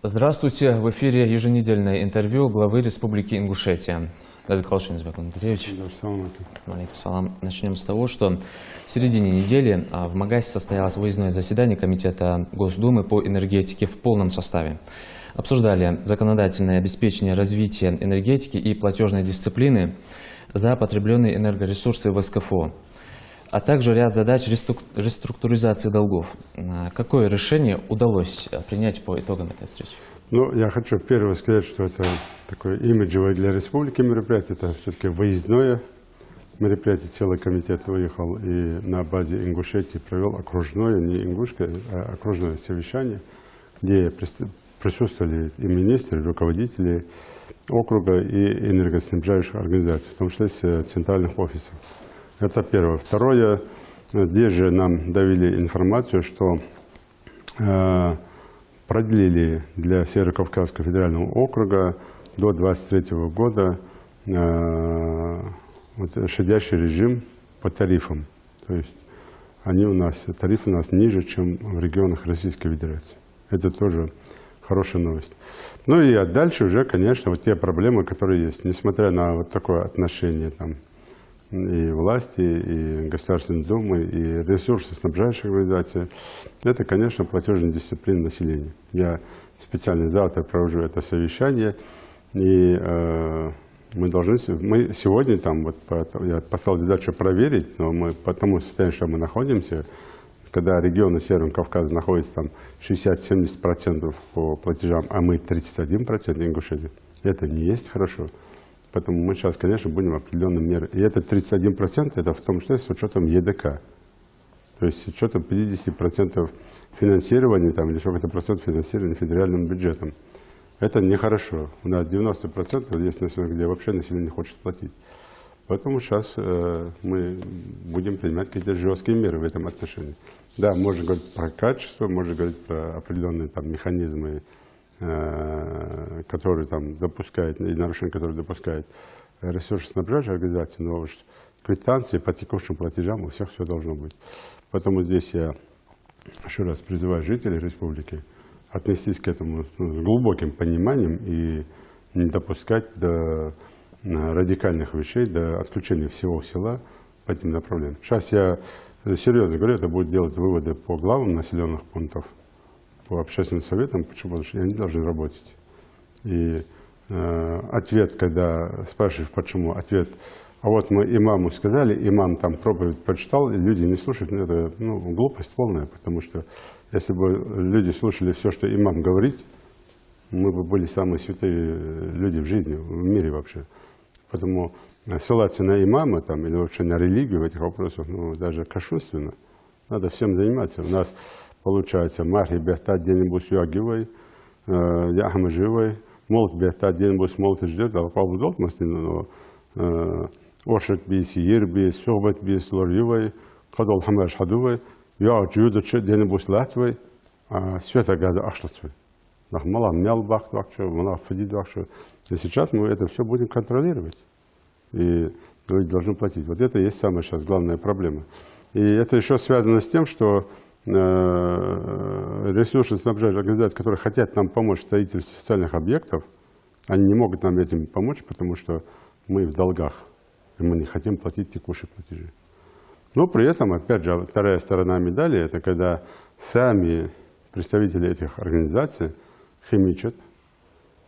Здравствуйте. В эфире еженедельное интервью главы Республики Ингушетия. Начнем с того, что в середине недели в Магасе состоялось выездное заседание Комитета Госдумы по энергетике в полном составе. Обсуждали законодательное обеспечение развития энергетики и платежной дисциплины за потребленные энергоресурсы в СКФО, а также ряд задач реструктуризации долгов. Какое решение удалось принять по итогам этой встречи? Ну, я хочу первое сказать, что это такое имиджевое для республики мероприятие. Это все-таки выездное мероприятие. Целый комитет выехал и на базе Ингушетии провел окружное, не ингушское, а окружное совещание, где присутствовали и министры, и руководители округа и энергоснабжающих организаций, в том числе с центральных офисов. Это первое. Второе, здесь же нам довели информацию, что продлили для Северо-Кавказского федерального округа до 2023 года щадящий режим по тарифам. То есть тарифы у нас ниже, чем в регионах Российской Федерации. Это тоже хорошая новость. Ну и дальше уже, конечно, вот те проблемы, которые есть. Несмотря на вот такое отношение там, и власти, и Государственной Думы, и ресурсоснабжающих организаций, это, конечно, платежная дисциплина населения. Я специально завтра провожу это совещание, и мы сегодня там, я поставил задачу проверить, но мы по тому состоянию, что мы находимся, когда регионы Северного Кавказа находятся там 60-70% по платежам, а мы 31% Ингушетии, это не есть хорошо. Поэтому мы сейчас, конечно, будем определенные меры. И это 31%, это в том числе с учетом ЕДК. То есть с учетом 50% финансирования, там, или сколько-то процентов финансирования федеральным бюджетом. Это нехорошо. У нас 90% есть население, где вообще население не хочет платить. Поэтому сейчас мы будем принимать какие-то жесткие меры в этом отношении. Да, можно говорить про качество, можно говорить про определенные там, механизмы, которые там допускают, и нарушения, которые допускают ресурсоснабжающие организации, но квитанции по текущим платежам у всех все должно быть. Поэтому здесь я еще раз призываю жителей республики отнестись к этому с глубоким пониманием и не допускать до радикальных вещей, до отключения всего села по этим направлениям. Сейчас я серьезно говорю, это будет делать выводы по главам населенных пунктов, по общественным советам, почему? Потому что они должны работать. И ответ, когда спрашиваешь, почему, ответ, а вот мы имаму сказали, имам там проповедь прочитал, и люди не слушают, это глупость полная, потому что если бы люди слушали все, что имам говорит, мы бы были самые святые люди в жизни, в мире вообще. Поэтому ссылаться на имама там, или вообще на религию в этих вопросах, даже кощунственно, надо всем заниматься. У нас получается, Марья Бехта день-нибудь юагивай, Яхма живой, Молт Бехта день-нибудь молт ждет, а по удол но Ошет бис, Ербис, Собат бис, Лорьевой, Кадол Хамаш Хадувай, Я Джудоче день-нибудь Латвой, Света Газа Ашлацвой. Мала мял бахт вахчу, мала фадид вахчу. И сейчас мы это все будем контролировать. И люди должны платить. Вот это и есть самая сейчас главная проблема. И это еще связано с тем, что ресурсоснабжающие организации, которые хотят нам помочь в строительстве социальных объектов, они не могут нам этим помочь, потому что мы в долгах, и мы не хотим платить текущие платежи. Но при этом, опять же, вторая сторона медали, это когда сами представители этих организаций химичат,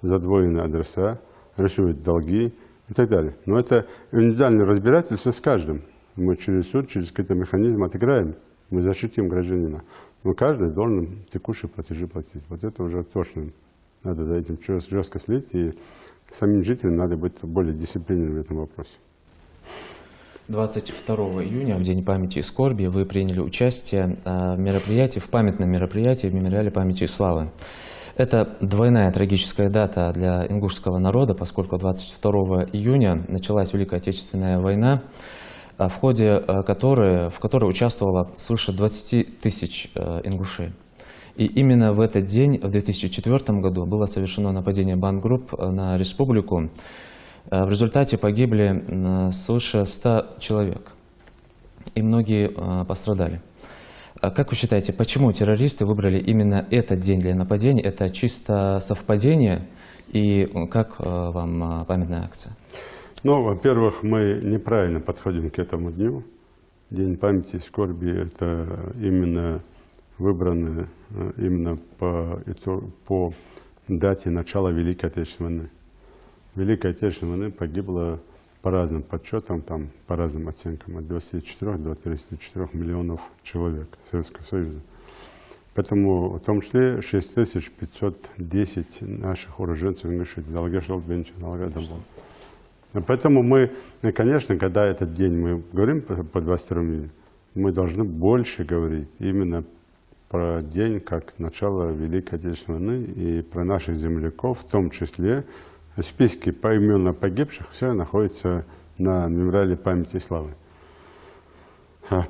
задвоенные адреса, рисуют долги и так далее. Но это индивидуальное разбирательство с каждым. Мы через суд, через какой-то механизм отыграем. Мы защитим гражданина. Но каждый должен текущие платежи платить. Вот это уже точно. Надо за этим жестко следить. И самим жителям надо быть более дисциплинированным в этом вопросе. 22 июня, в День памяти и скорби, вы приняли участие в памятном мероприятии в мемориале памяти и славы. Это двойная трагическая дата для ингушского народа, поскольку 22 июня началась Великая Отечественная война, в которой участвовало свыше 20 тысяч ингушей. И именно в этот день, в 2004 году, было совершено нападение бандгрупп на республику. В результате погибли свыше 100 человек, и многие пострадали. А как вы считаете, почему террористы выбрали именно этот день для нападения? Это чисто совпадение? И как вам памятная акция? Ну, во-первых, мы неправильно подходим к этому дню. День памяти и скорби – это именно выбрано именно по дате начала Великой Отечественной войны. Великая Отечественная война погибло по разным подсчетам, там, по разным оценкам, от 24 до 34 миллионов человек Советского Союза. Поэтому в том числе 6510 наших уроженцев Ингушетии. Поэтому мы, конечно, когда этот день мы говорим по 22 июня, мы должны больше говорить именно про день как начало Великой Отечественной войны и про наших земляков, в том числе в списке поименно погибших, все находится на мемориале памяти и славы.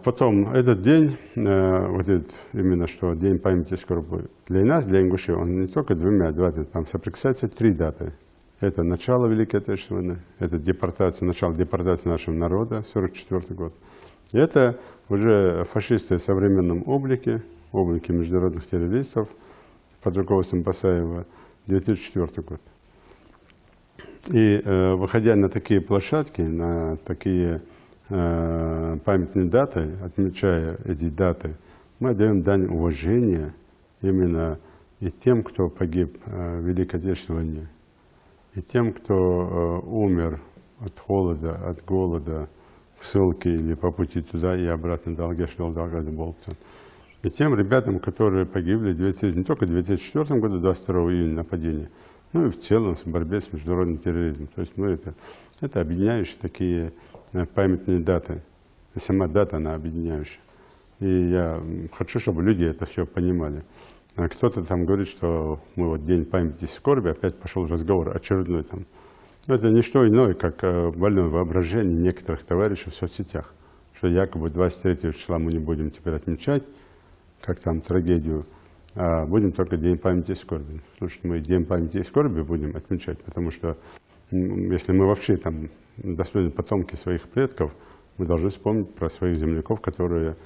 Потом этот день, вот этот, именно что День памяти и скорби, для нас, для ингушей, он не только двумя датами, там соприкасается 3 даты. Это начало Великой Отечественной войны, это депортация, начало депортации нашего народа, 1944 год. И это уже фашисты в современном облике международных террористов под руководством Басаева, 2004 год. И выходя на такие площадки, на такие памятные даты, отмечая эти даты, мы отдаем дань уважения именно и тем, кто погиб в Великой Отечественной войне, и тем, кто умер от холода, от голода в ссылке или по пути туда и обратно, и тем ребятам, которые погибли не только в 2004 году, 22 июня нападения, ну и в целом в борьбе с международным терроризмом. То есть это объединяющие такие памятные даты. И сама дата, она объединяющая. И я хочу, чтобы люди это все понимали. Кто-то там говорит, что мы вот День памяти и скорби, опять пошел разговор очередной там. Но это не что иное, как больное воображение некоторых товарищей в соцсетях, что якобы 23 числа мы не будем теперь отмечать, как там трагедию, а будем только День памяти и скорби. Слушайте, мы День памяти и скорби будем отмечать, потому что если мы вообще там достойны потомки своих предков, мы должны вспомнить про своих земляков, которые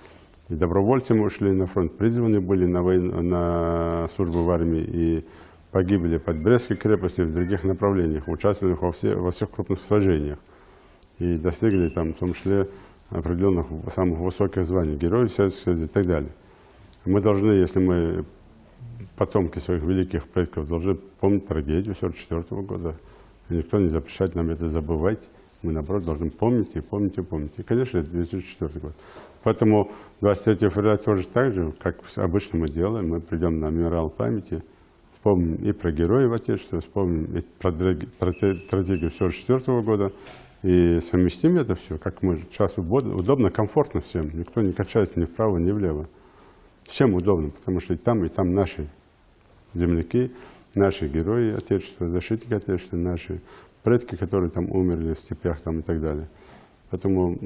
и добровольцами ушли на фронт, призваны были на службу в армии и погибли под Брестской крепостью и в других направлениях, участвовали во всех крупных сражениях и достигли там, в том числе определенных самых высоких званий, героев Советского Союза и так далее. Мы должны, если мы потомки своих великих предков, должны помнить трагедию 1944 года. И никто не запрещает нам это забывать. Мы, наоборот, должны помнить и помнить и помнить. И, конечно, это 2004 год. Поэтому 23 февраля тоже так же, как обычно мы делаем. Мы придем на мемориал памяти, вспомним и про героев Отечества, вспомним и про трагедию 1944 года. И совместим это все, как мы сейчас удобно, комфортно всем. Никто не качается ни вправо, ни влево. Всем удобно, потому что и там наши земляки, наши герои Отечества, защитники Отечества, наши предки, которые там умерли в степях там, и так далее. Поэтому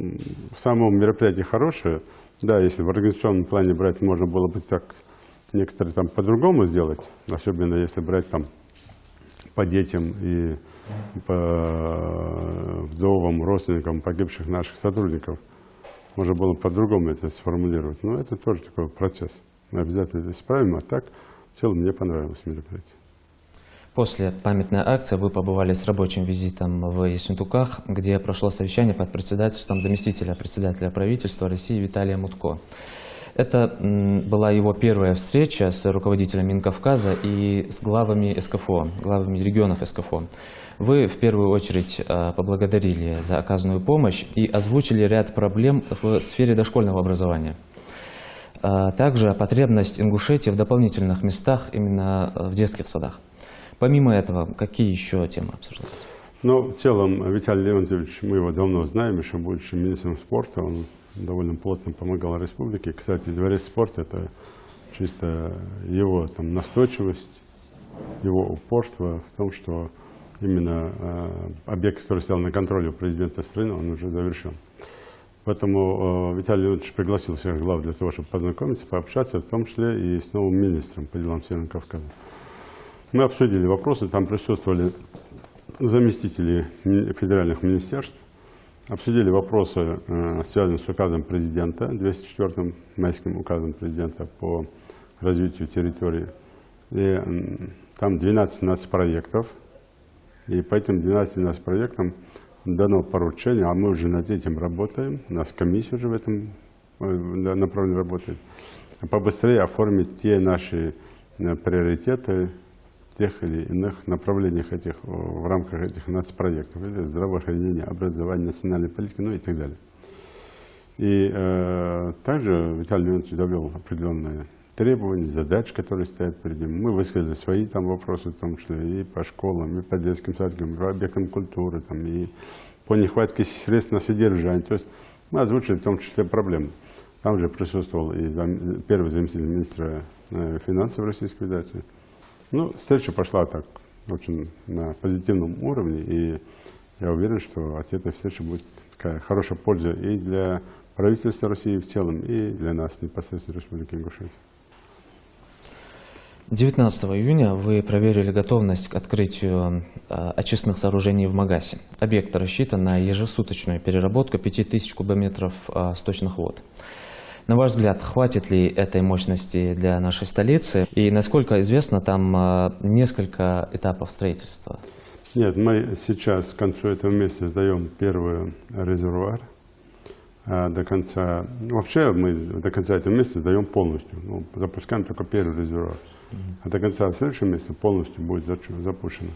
само мероприятие хорошее. Да, если в организационном плане брать, можно было бы так некоторые там по-другому сделать, особенно если брать там по детям и по вдовам, родственникам погибших наших сотрудников. Можно было по-другому это сформулировать. Но это тоже такой процесс. Мы обязательно это исправим, а так в целом мне понравилось мероприятие. После памятной акции вы побывали с рабочим визитом в Ессентуках, где прошло совещание под председательством заместителя председателя правительства России Виталия Мутко. Это была его первая встреча с руководителем Минкавказа и с главами СКФО, главами регионов СКФО. Вы в первую очередь поблагодарили за оказанную помощь и озвучили ряд проблем в сфере дошкольного образования. Также потребность Ингушетии в дополнительных местах именно в детских садах. Помимо этого, какие еще темы обсуждались? Ну, в целом, Виталий Леонтьевич, мы его давно знаем, еще будучи министром спорта, он довольно плотно помогал республике. Кстати, дворец спорта – это чисто его там настойчивость, его упорство в том, что именно объект, который стоял на контроле у президента страны, он уже завершен. Поэтому Виталий Леонтьевич пригласил всех глав для того, чтобы познакомиться, пообщаться, в том числе и с новым министром по делам Северного Кавказа. Мы обсудили вопросы, там присутствовали заместители федеральных министерств, Обсудили вопросы, связанные с указом президента, 204-м майским указом президента по развитию территории. И там 12 проектов. И по этим 12 проектам дано поручение, а мы уже над этим работаем, у нас комиссия уже в этом направлении работает, побыстрее оформить те наши приоритеты в тех или иных направлениях в рамках этих нацпроектов. Здравоохранение, образование, национальная политика, ну и так далее. И также Виталий Леонидович довел определенные требования, задачи, которые стоят перед ним. Мы высказали свои там вопросы, в том числе и по школам, и по детским садикам, и по объектам культуры, там, и по нехватке средств на содержание. То есть мы озвучили в том числе проблемы. Там же присутствовал и первый заместитель министра финансов Российской Федерации. Ну, встреча пошла так, очень на позитивном уровне, и я уверен, что от этой встречи будет такая хорошая польза и для правительства России в целом, и для нас, непосредственно Республики Ингушетия. 19 июня вы проверили готовность к открытию очистных сооружений в Магасе. Объект рассчитан на ежесуточную переработку 5000 кубометров сточных вод. На ваш взгляд, хватит ли этой мощности для нашей столицы? И, насколько известно, там несколько этапов строительства. Нет, мы сейчас к концу этого месяца сдаем первый резервуар. До конца, вообще мы до конца этого месяца сдаем полностью. Ну, запускаем только первый резервуар. А до конца следующего месяца полностью будет запущено.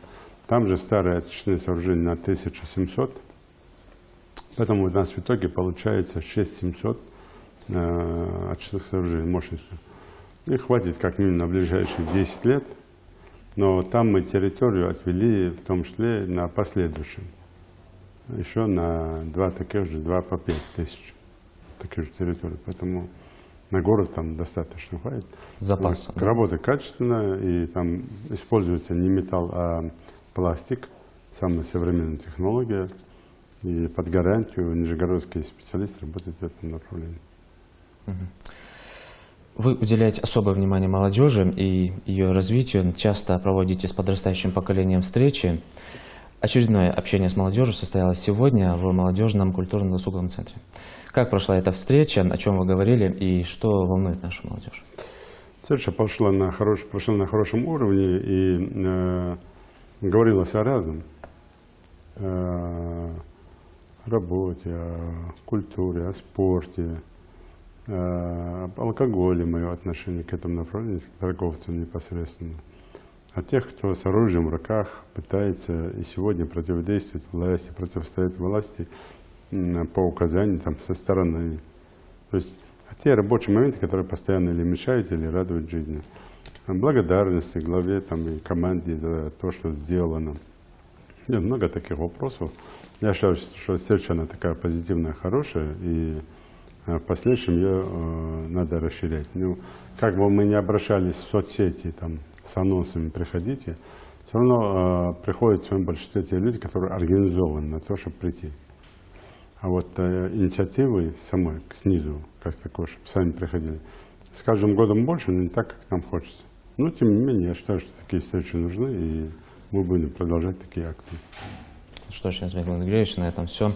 Там же старое очистное сооружение на 1700. Поэтому у нас в итоге получается 6700 очистных сооружений мощностью. И хватит как минимум на ближайшие 10 лет. Но там мы территорию отвели, в том числе на последующем. Еще на 2 таких же, 2 по 5000 таких же территорий. Поэтому на город там достаточно хватит. Запас. Работа качественная, и там используется не металл, а пластик. Самая современная технология. И под гарантию нижегородские специалисты работают в этом направлении. Вы уделяете особое внимание молодежи и ее развитию, часто проводите с подрастающим поколением встречи. Очередное общение с молодежью состоялось сегодня в молодежном культурно-досуговом центре. Как прошла эта встреча, о чем вы говорили и что волнует нашу молодежь? Встреча прошла на хорошем уровне и говорилось о разном. О работе, о культуре, о спорте, об алкоголе, мое отношение к этому направлению, к торговцам непосредственно. А тех, кто с оружием в руках пытается и сегодня противодействовать власти, противостоять власти по указанию там, со стороны. То есть те рабочие моменты, которые постоянно или мешают, или радуют жизни. Благодарности главе там, и команде за то, что сделано. Нет, много таких вопросов. Я считаю, что встреча она такая позитивная, хорошая, и в последующем ее надо расширять. Ну, как бы мы ни обращались в соцсети, там, с анонсами «приходите», все равно приходят в своем большинстве те люди, которые организованы на то, чтобы прийти. А вот инициативы самой, снизу, как такое, чтобы сами приходили, с каждым годом больше, но не так, как нам хочется. Но, тем не менее, я считаю, что такие встречи нужны, и мы будем продолжать такие акции. Что ж, Дмитрий Андреевич, на этом все.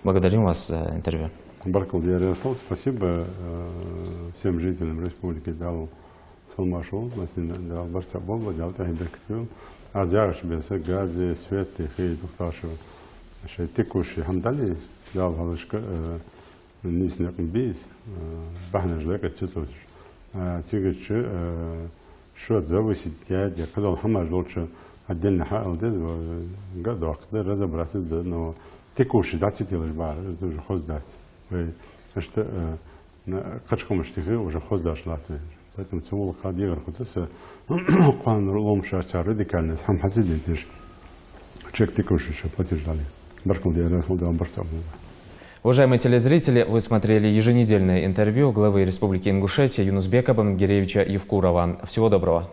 Благодарим вас за интервью. Баркал Ярослав, спасибо всем жителям Республики Дал Салмашул, Дал Барсабол, Дал Тахибекатюл, Азиаш Беса, Гази, Свет, Хей, Тухташева, Текуши, Хамдали, Дал Халышка, Нисняк Бис, Бахнажлека, Цитош, Тигачи, что зависит, я когда Хамаш лучше отдельно халдез, году разобраться, но Текуши, да, цитилась бар, это уже хоздать. Что качком штихи уже хоздаш Латвии. Поэтому цевул хадигар хутеса пан ломша радикально сам хазилитиш. Чек Текуши еще платишь дали. Баркал Ярослав Дал Барсаб. Уважаемые телезрители, вы смотрели еженедельное интервью главы Республики Ингушетия Юнусбека Бангеревича Евкурова. Всего доброго.